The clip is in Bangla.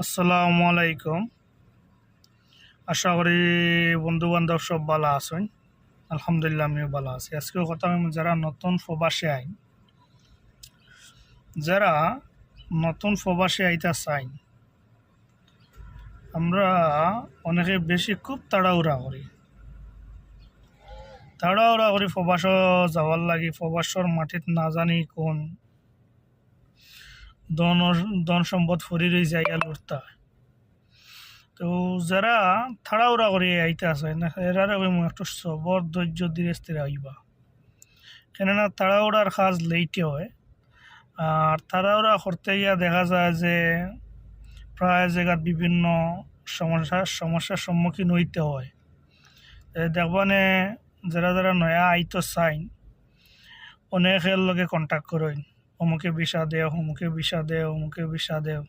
আসসালামু আলাইকুম। আশা করি বন্ধু বান্ধব সব ভালো আছেন। আলহামদুলিল্লাহ আমিও ভালো আছি। আজকেও কথা যারা যারা নতুন প্রবাসে আইতা চাই, আমরা অনেকে বেশি খুব তাড়াহুড়া করি প্রবাস যাওয়ার লাগি। প্রবাসর মাটিত না জানি কোন ধন ধন সম্পদ ফুরি রই জায়গা লড়তা। তো যারা তাড়াহুড়া করে আইতে আসে না, এরারে একটু সবর ধৈর্য ধীরে স্থিরে আইবা, কেননা তাড়াহুড়ার কাজ লেটে হয়। আর তাড়াহুড়া করতে গিয়া দেখা যায় যে প্রায় জায়গার বিভিন্ন সমস্যার সম্মুখীন হইতে হয়। দেখবানে যারা যারা নয়া আইতো চাইন, অনেকের লগে কন্ট্যাক্ট করেন, অমুকে বিষা দেও, অমুকে বিষা দেও, অমুকে বিষা দেও।